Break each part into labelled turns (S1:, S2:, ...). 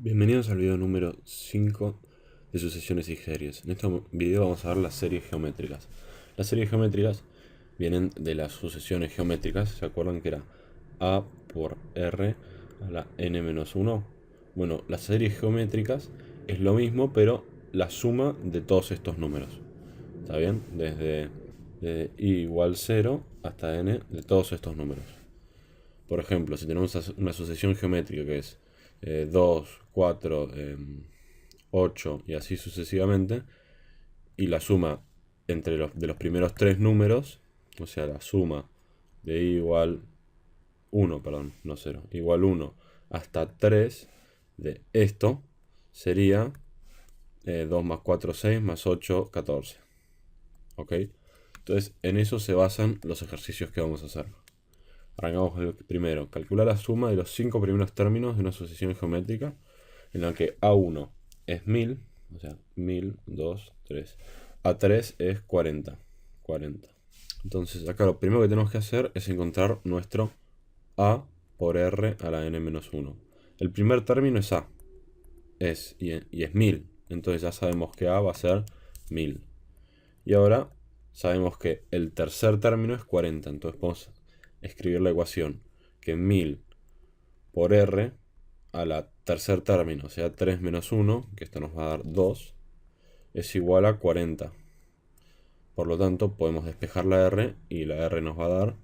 S1: Bienvenidos al video número 5 de sucesiones y series. En este video vamos a ver las series geométricas. Las series geométricas vienen de las sucesiones geométricas. ¿Se acuerdan que era a por r a la n-1? Bueno, las series geométricas es lo mismo, pero la suma de todos estos números. ¿Está bien? Desde i igual 0 hasta n de todos estos números. Por ejemplo, si tenemos una sucesión geométrica que es 2, 4, 8 y así sucesivamente, y la suma entre los primeros tres números, o sea, la suma de i igual 1, perdón, no 0, igual 1 hasta 3 de esto sería 2 más 4, 6, más 8, 14. ¿Ok? Entonces, en eso se basan los ejercicios que vamos a hacer. Arrancamos con el primero. Calcular la suma de los 5 primeros términos de una sucesión geométrica en la que A1 es 1000, o sea, 1000, 2, 3. A3 es 40. Entonces, acá lo primero que tenemos que hacer es encontrar nuestro A por R a la n-1. El primer término es A. Y es 1000. Entonces ya sabemos que A va a ser 1000. Y ahora sabemos que el tercer término es 40. Entonces podemos escribir la ecuación que 1000 por r a la tercer término, o sea 3 menos 1, que esto nos va a dar 2, es igual a 40. Por lo tanto, podemos despejar la r y la r nos va a dar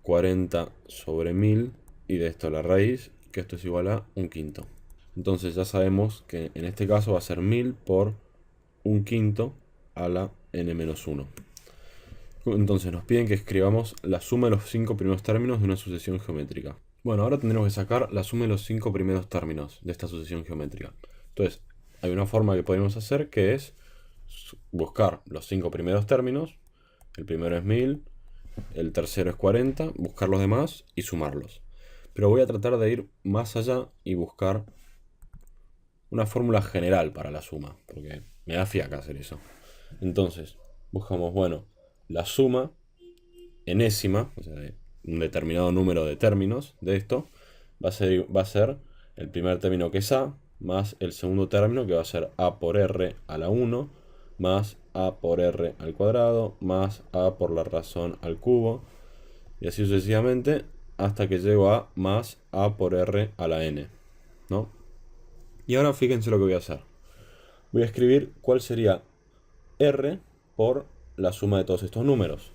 S1: 40 sobre 1000, y de esto la raíz, que esto es igual a 1/5. Entonces ya sabemos que en este caso va a ser 1000 por 1/5 a la n-1. Entonces nos piden que escribamos la suma de los 5 primeros términos de una sucesión geométrica. Bueno, ahora tendremos que sacar la suma de los 5 primeros términos de esta sucesión geométrica. Entonces, hay una forma que podemos hacer que es buscar los 5 primeros términos. El primero es 1000, el tercero es 40, buscar los demás y sumarlos. Pero voy a tratar de ir más allá y buscar una fórmula general para la suma, porque me da fiaca hacer eso. Entonces, buscamos, bueno, la suma enésima, o sea, de un determinado número de términos de esto, va a ser el primer término que es A, más el segundo término que va a ser A por R a la 1, más A por R al cuadrado, más A por la razón al cubo, y así sucesivamente, hasta que llego a más A por R a la n, ¿no? Y ahora fíjense lo que voy a hacer. Voy a escribir cuál sería R por la suma de todos estos números.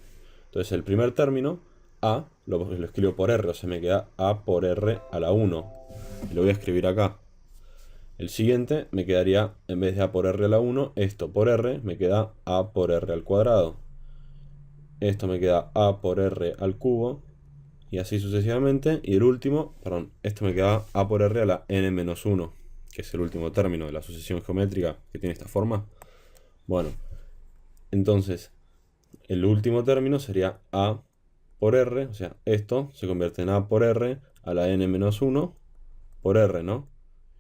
S1: Entonces el primer término, A, lo escribo por R, o sea, me queda A por R a la 1. Y lo voy a escribir acá. El siguiente me quedaría, en vez de A por R a la 1, esto por R, me queda A por R al cuadrado. Esto me queda A por R al cubo. Y así sucesivamente. Y el último, perdón, esto me queda A por R a la n-1, que es el último término de la sucesión geométrica que tiene esta forma. Bueno, entonces el último término sería A por R, o sea, esto se convierte en A por R a la n-1 por R, ¿no?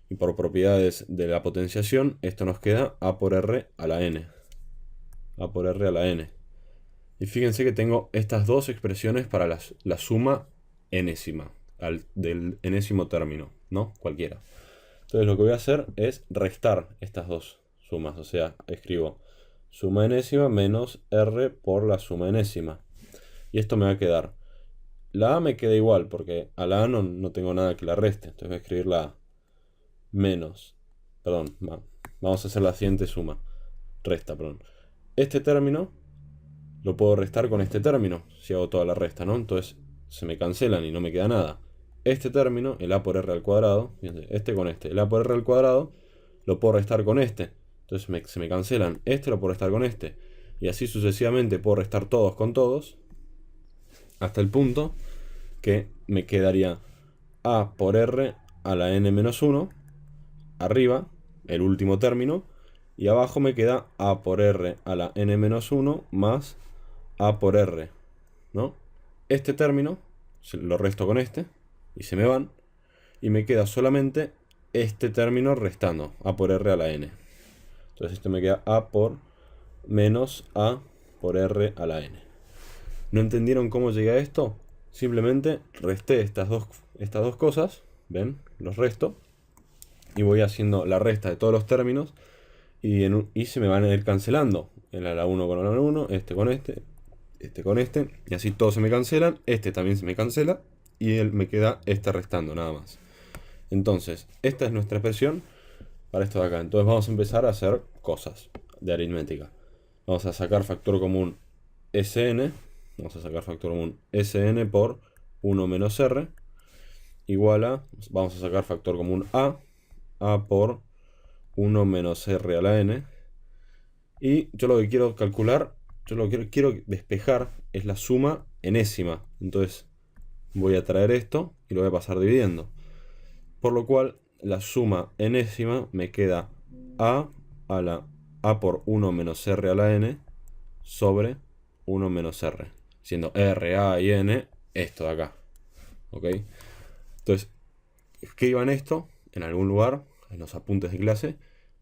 S1: Y por propiedades de la potenciación, esto nos queda A por R a la n. A por R a la n. Y fíjense que tengo estas dos expresiones para la suma enésima, del enésimo término, ¿no? Cualquiera. Entonces lo que voy a hacer es restar estas dos sumas, o sea, escribo suma enésima menos R por la suma enésima. Y esto me va a quedar. La A me queda igual, porque a la A no tengo nada que la reste. Entonces voy a escribir la A menos. Perdón, vamos a hacer la siguiente suma. Resta, perdón. Este término lo puedo restar con este término, si hago toda la resta, ¿no? Entonces se me cancelan y no me queda nada. Este término, el A por R al cuadrado, fíjense, este con este, el A por R al cuadrado, lo puedo restar con este. Entonces se me cancelan. Este lo puedo restar con este. Y así sucesivamente puedo restar todos con todos. Hasta el punto que me quedaría A por R a la n-1. Arriba, el último término. Y abajo me queda A por R a la n-1 más A por R, ¿no? Este término lo resto con este. Y se me van. Y me queda solamente este término restando. A por R a la n. Entonces esto me queda A por menos A por R a la n. ¿No entendieron cómo llegué a esto? Simplemente resté estas dos cosas. ¿Ven? Los resto. y voy haciendo la resta de todos los términos y se me van a ir cancelando. El ala 1 con el ala 1, este con este con este, y así todos se me cancelan, este también se me cancela y me queda este restando nada más. Entonces, esta es nuestra expresión para esto de acá. Entonces vamos a empezar a hacer cosas de aritmética. Vamos a sacar factor común Sn, vamos a sacar factor común Sn por 1 menos R, igual a, vamos a sacar factor común A por 1 menos R a la n, y yo lo que quiero calcular, yo lo que quiero despejar es la suma enésima. Entonces voy a traer esto y lo voy a pasar dividiendo. Por lo cual la suma enésima me queda a la a por 1 menos r a la n sobre 1 menos r. Siendo r, a y n esto de acá. ¿Ok? Entonces, escriban esto en algún lugar, en los apuntes de clase,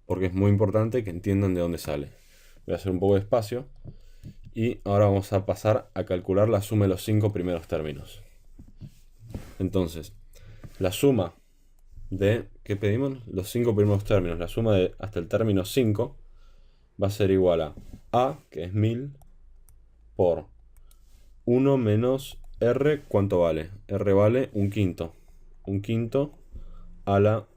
S1: porque es muy importante que entiendan de dónde sale. Voy a hacer un poco de espacio. Y ahora vamos a pasar a calcular la suma de los 5 primeros términos. Entonces, la suma de, ¿qué pedimos? Los 5 primeros términos. La suma de hasta el término 5 va a ser igual a, que es 1000, por 1 menos R, ¿cuánto vale? R vale un quinto. Un quinto a la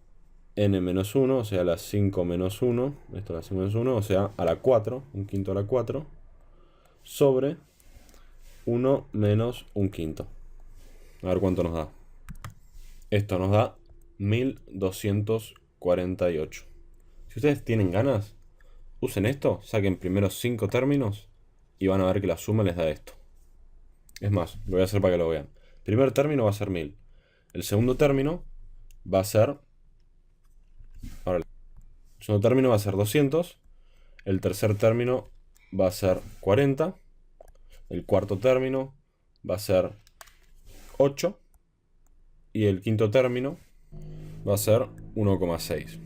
S1: n menos 1, o sea, a la 5 menos 1. Esto es la 5 menos 1, o sea, a la 4. Un quinto a la 4. Sobre 1 menos un quinto. A ver cuánto nos da. Esto nos da 1248. Si ustedes tienen ganas, usen esto, saquen primero 5 términos y van a ver que la suma les da esto. Es más, lo voy a hacer para que lo vean. El primer término va a ser 1000. El segundo término va a ser... Ahora, el segundo término va a ser 200. El tercer término va a ser 40. El cuarto término va a ser 8. Y el quinto término va a ser 1,6.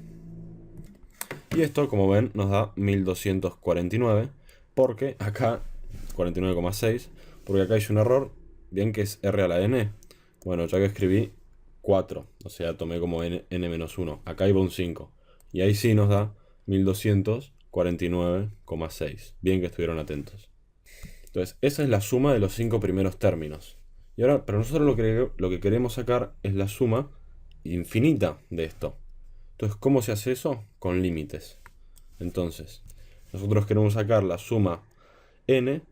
S1: Y esto, como ven, nos da 1249. Porque acá, 49,6. Porque acá hice un error. Bien que es R a la n. Bueno, ya que escribí 4. O sea, tomé como n-1. Acá iba un 5. Y ahí sí nos da 1249,6. Bien que estuvieron atentos. Entonces, esa es la suma de los 5 primeros términos. Y ahora, pero nosotros lo que queremos sacar es la suma infinita de esto. Entonces, ¿cómo se hace eso? Con límites. Entonces, nosotros queremos sacar la suma n,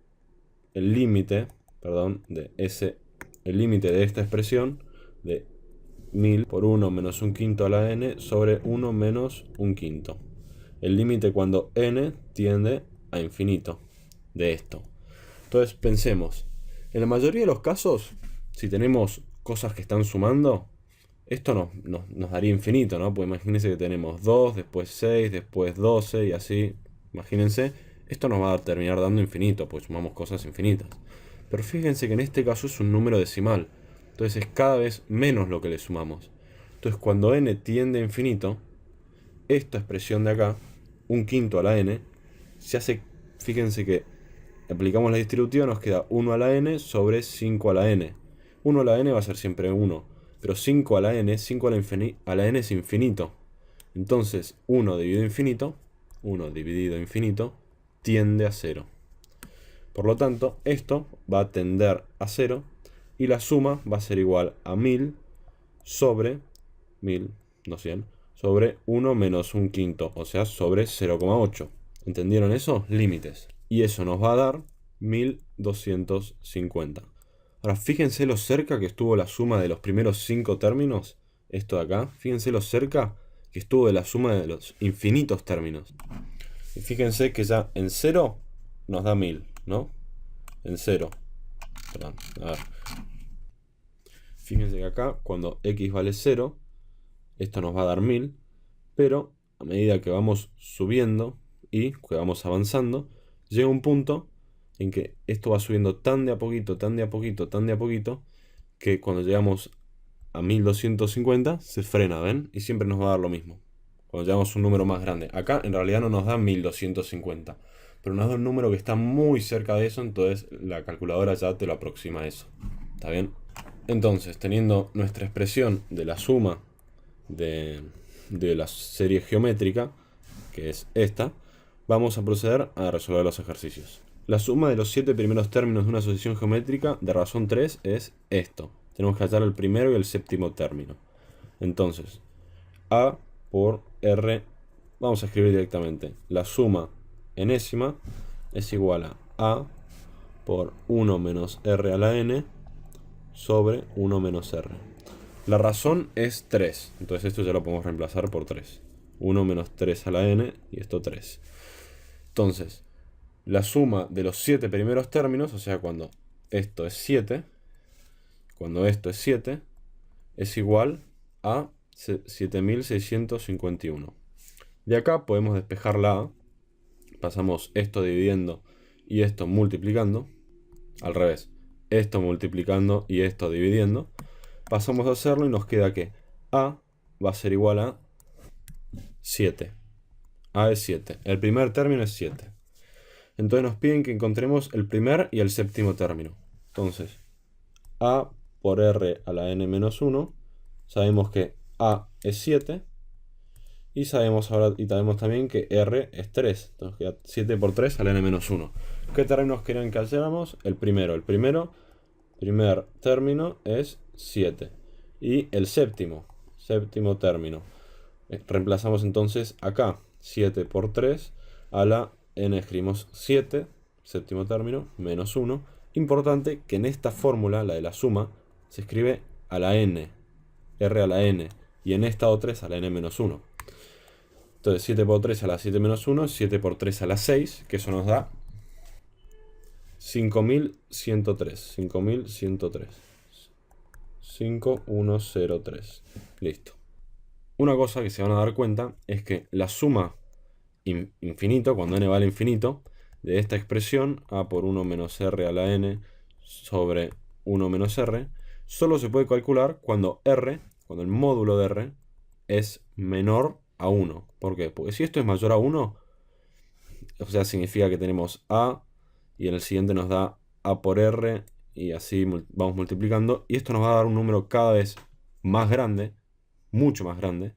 S1: el límite, de esta expresión de 1000 por 1 menos un quinto a la n sobre 1 menos un quinto. El límite cuando n tiende a infinito de esto. Entonces pensemos, en la mayoría de los casos, si tenemos cosas que están sumando, esto nos daría infinito, ¿no? Pues imagínense que tenemos 2, después 6, después 12 y así. Imagínense, esto nos va a terminar dando infinito, pues sumamos cosas infinitas. Pero fíjense que en este caso es un número decimal. Entonces es cada vez menos lo que le sumamos. Entonces cuando n tiende a infinito, esta expresión de acá, un quinto a la n, se hace, fíjense que aplicamos la distributiva, nos queda 1 a la n sobre 5 a la n. 1 a la n va a ser siempre 1, pero 5 a la n, 5 a la n es infinito. Entonces 1 dividido infinito, tiende a 0. Por lo tanto, esto va a tender a 0 y la suma va a ser igual a 1000 sobre 1000, no 100, sobre 1 menos un quinto, o sea, sobre 0,8. ¿Entendieron eso? Límites. Y eso nos va a dar 1250. Ahora, fíjense lo cerca que estuvo la suma de los primeros 5 términos. Esto de acá. Fíjense lo cerca que estuvo de la suma de los infinitos términos. Y fíjense que ya en 0 nos da 1000, ¿no? En 0. Perdón, a ver. Fíjense que acá, cuando x vale 0, esto nos va a dar 1000. Pero a medida que vamos subiendo y que vamos avanzando, llega un punto en que esto va subiendo tan de a poquito, que cuando llegamos a 1250 se frena, ¿ven? Y siempre nos va a dar lo mismo. Cuando llegamos a un número más grande. Acá en realidad no nos da 1250, pero nos da un número que está muy cerca de eso, entonces la calculadora ya te lo aproxima a eso. ¿Está bien? Entonces, teniendo nuestra expresión de la suma de de la serie geométrica, que es esta, vamos a proceder a resolver los ejercicios. La suma de los 7 primeros términos de una sucesión geométrica de razón 3 es esto. Tenemos que hallar el primero y el séptimo término. Entonces, A por R, vamos a escribir directamente. La suma enésima es igual a por 1 menos R a la n sobre 1 menos R. La razón es 3, entonces esto ya lo podemos reemplazar por 3. 1 menos 3 a la n y esto 3. Entonces, la suma de los 7 primeros términos, o sea, cuando esto es 7, es igual a 7651. De acá podemos despejar la A. Pasamos esto dividiendo y esto multiplicando. Al revés, esto multiplicando y esto dividiendo. Pasamos a hacerlo y nos queda que A va a ser igual a 7. A es 7. El primer término es 7. Entonces nos piden que encontremos el primer y el séptimo término. Entonces, A por R a la n menos 1. Sabemos que A es 7. Y sabemos también que R es 3. Entonces queda 7 por 3 a la n menos 1. ¿Qué términos querían que halláramos? El primer término es 7. Y el séptimo término. Reemplazamos entonces acá 7 por 3 a la n, escribimos 7, séptimo término, menos 1. Importante que en esta fórmula, la de la suma, se escribe a la n, r a la n, y en esta otra es a la n menos 1. Entonces 7 por 3 a la 7 menos 1, 7 por 3 a la 6, que eso nos da 5103. 5103. Listo. Una cosa que se van a dar cuenta es que la suma infinito, cuando n vale infinito, de esta expresión, a por 1 menos r a la n sobre 1 menos r, solo se puede calcular cuando el módulo de r es menor a 1. ¿Por qué? Porque si esto es mayor a 1, o sea, significa que tenemos a y en el siguiente nos da a por r y así vamos multiplicando, y esto nos va a dar un número cada vez más grande, mucho más grande.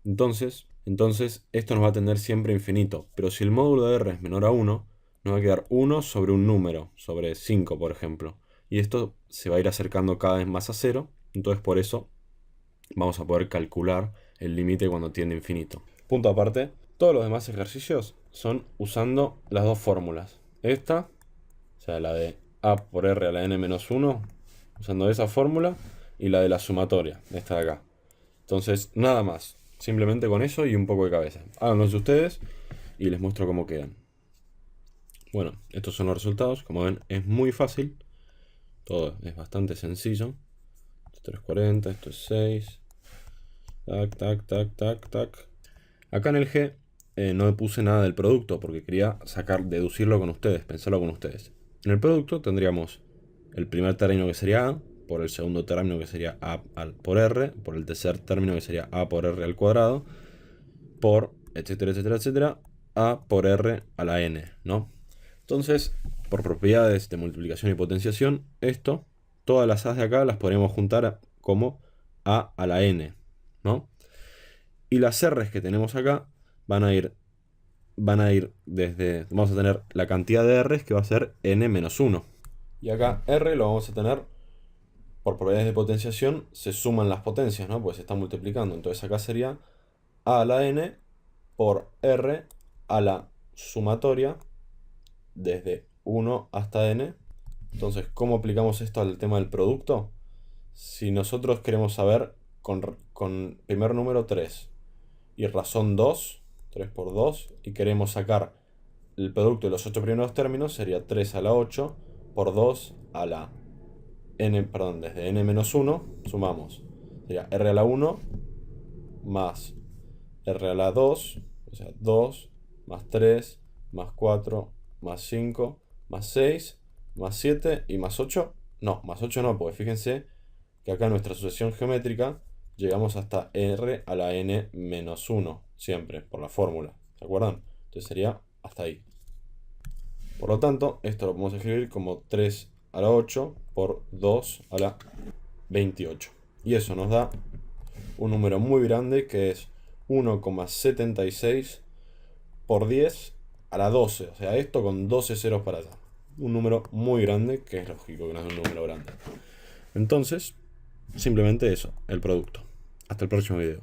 S1: Entonces esto nos va a tender siempre infinito. Pero si el módulo de r es menor a 1, nos va a quedar 1 sobre un número, sobre 5 por ejemplo. Y esto se va a ir acercando cada vez más a 0. Entonces por eso vamos a poder calcular el límite cuando tiende a infinito. Punto aparte, todos los demás ejercicios son usando las dos fórmulas. Esta, o sea, la de a por r a la n menos 1, usando esa fórmula, y la de la sumatoria, esta de acá. Entonces, nada más. Simplemente con eso y un poco de cabeza. Háganlos ustedes y les muestro cómo quedan. Bueno, estos son los resultados. Como ven, es muy fácil. Todo es bastante sencillo. Esto es 340, esto es 6. Tac, tac, tac, tac, tac. Acá en el G no puse nada del producto porque quería deducirlo con ustedes, pensarlo con ustedes. En el producto tendríamos el primer término que sería A, por el segundo término que sería a por r, por el tercer término que sería a por r al cuadrado, por etcétera, etcétera, etcétera, a por r a la n, ¿no? Entonces, por propiedades de multiplicación y potenciación, todas las a's de acá las podríamos juntar como a la n, ¿no? Y las r's que tenemos acá van a ir desde, vamos a tener la cantidad de r's que va a ser n menos 1. Y acá r lo vamos a tener, por propiedades de potenciación, se suman las potencias, ¿no? Pues se están multiplicando. Entonces acá sería a la n por r a la sumatoria desde 1 hasta n. Entonces, ¿cómo aplicamos esto al tema del producto? Si nosotros queremos saber con primer número 3 y razón 2, 3 por 2, y queremos sacar el producto de los 8 primeros términos, sería 3 a la 8 por 2 a la desde n menos 1, sumamos. Sería r a la 1 más r a la 2, o sea, 2 más 3 más 4 más 5 más 6 más 7 y más 8. No, más 8 no, porque fíjense que acá en nuestra sucesión geométrica llegamos hasta r a la n menos 1, siempre, por la fórmula. ¿Se acuerdan? Entonces sería hasta ahí. Por lo tanto, esto lo podemos escribir como 3 a la 8 por 2 a la 28. Y eso nos da un número muy grande que es 1,76 por 10 a la 12. O sea, esto con 12 ceros para allá. Un número muy grande, que es lógico que no es un número grande. Entonces, simplemente eso, el producto. Hasta el próximo video.